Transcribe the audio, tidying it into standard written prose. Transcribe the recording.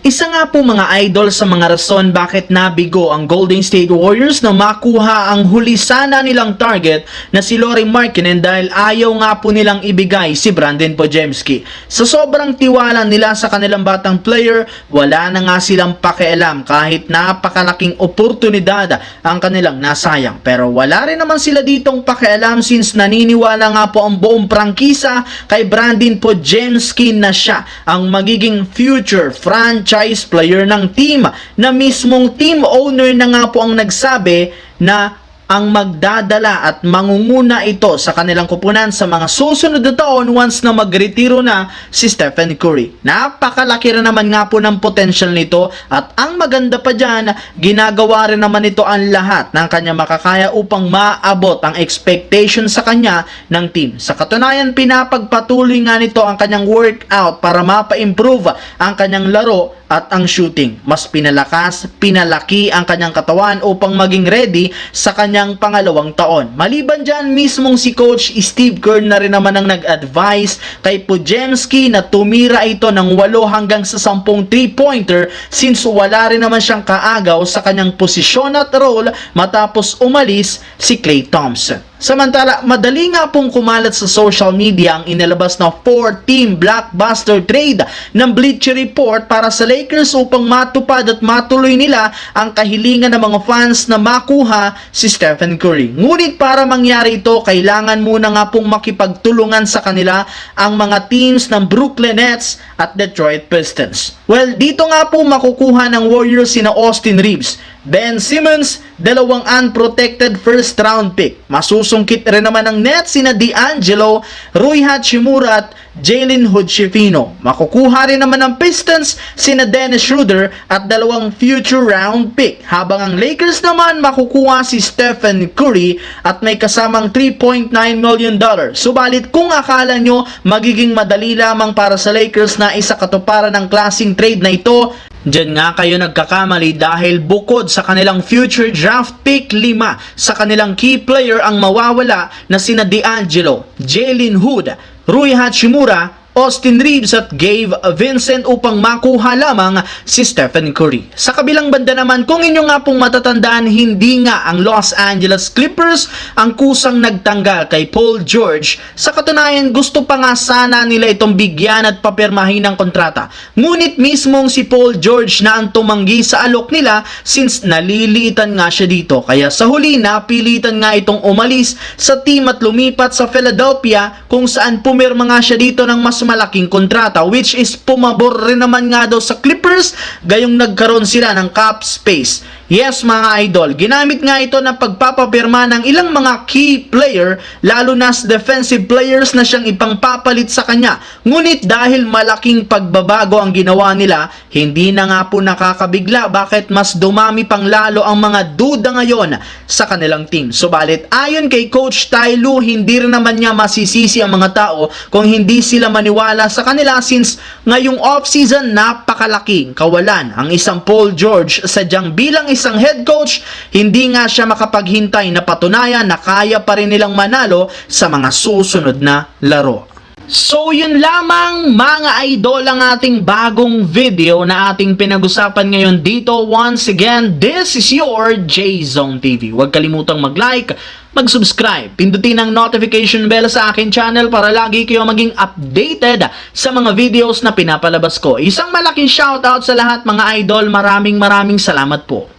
Isa nga po mga idol sa mga rason bakit nabigo ang Golden State Warriors na makuha ang huli sana nilang target na si Lauri Markkanen dahil ayaw nga po nilang ibigay si Brandon Podziemski. Sa sobrang tiwala nila sa kanilang batang player, wala na nga silang pakialam kahit napakalaking oportunidad ang kanilang nasayang. Pero wala rin naman sila ditong pakialam since naniniwala nga po ang buong prangkisa kay Brandon Podziemski na siya ang magiging future franchise player ng team, na mismong team owner na nga po ang nagsabi na ang magdadala at mangunguna ito sa kanilang kupunan sa mga susunod na taon once na magretiro na si Stephen Curry. Napakalaki rin naman nga po ng potential nito at ang maganda pa dyan, ginagawa rin naman ito ang lahat ng kanya makakaya upang maabot ang expectation sa kanya ng team. Sa katunayan, pinapagpatuloy nga nito ang kanyang workout para mapa-improve ang kanyang laro at ang shooting. Mas pinalakas, pinalaki ang kanyang katawan upang maging ready sa kanyang pangalawang taon. Maliban dyan, mismong si Coach Steve Kerr na rin naman ang nag-advise kay Podziemski na tumira ito ng 8 hanggang sa 10 3-pointer since wala rin naman siyang kaagaw sa kanyang posisyon at role matapos umalis si Klay Thompson. Samantala, madali nga pong kumalat sa social media ang inilabas na 4-team blockbuster trade ng Bleacher Report para sa Lakers upang matupad at matuloy nila ang kahilingan ng mga fans na makuha si Stephen Curry. Ngunit para mangyari ito, kailangan muna nga pong makipagtulungan sa kanila ang mga teams ng Brooklyn Nets at Detroit Pistons. Well, dito nga po makukuha ng Warriors sina Austin Reeves, Ben Simmons, 2 unprotected first round pick. Masusungkit rin naman ng Nets sina D'Angelo, Rui Hachimura at Jalen Hood-Schifino. Makukuha rin naman ng Pistons sina Dennis Schroeder at 2 future round pick. Habang ang Lakers naman makukuha si Stephen Curry at may kasamang $3.9 million. Subalit kung akala nyo magiging madali lamang para sa Lakers na isa katuparan ng klaseng trade na ito, diyan nga kayo nagkakamali dahil bukod sa kanilang future draft pick 5 sa kanilang key player ang mawawala na sina D'Angelo, Jalen Hood, Rui Hachimura, Austin Reeves at Gabe Vincent upang makuha lamang si Stephen Curry. Sa kabilang banda naman, kung inyo nga pong matatandaan, hindi nga ang Los Angeles Clippers ang kusang nagtanggal kay Paul George. Sa katunayan, gusto pa nga sana nila itong bigyan at papirmahin ng kontrata. Ngunit mismong si Paul George na ang tumanggi sa alok nila since naliliitan nga siya dito. Kaya sa huli, napilitan nga itong umalis sa team at lumipat sa Philadelphia kung saan pumirma nga siya dito ng mas malaking kontrata, which is pumabor rin naman nga daw sa Clippers gayong nagkaroon sila ng cap space. Yes mga idol, ginamit nga ito na pagpapapirma ng ilang mga key player, lalo na sa defensive players na siyang ipangpapalit sa kanya. Ngunit dahil malaking pagbabago ang ginawa nila, hindi na nga po nakakabigla bakit mas dumami pang lalo ang mga duda ngayon sa kanilang team. Subalit ayon kay Coach Ty Lue, hindi rin naman niya masisisi ang mga tao kung hindi sila maniwala sa kanila since ngayong offseason napakalaking kawalan ang isang Paul George. Sadyang bilang isang head coach, hindi nga siya makapaghintay na patunayan na kaya pa rin nilang manalo sa mga susunod na laro. So yun lamang mga idol ang ating bagong video na ating pinag-usapan ngayon dito. Once again, this is your J-Zone TV. Huwag kalimutang mag-like, mag-subscribe, pindutin ang notification bell sa akin channel para lagi kayo maging updated sa mga videos na pinapalabas ko. Isang malaking shoutout sa lahat mga idol. Maraming salamat po.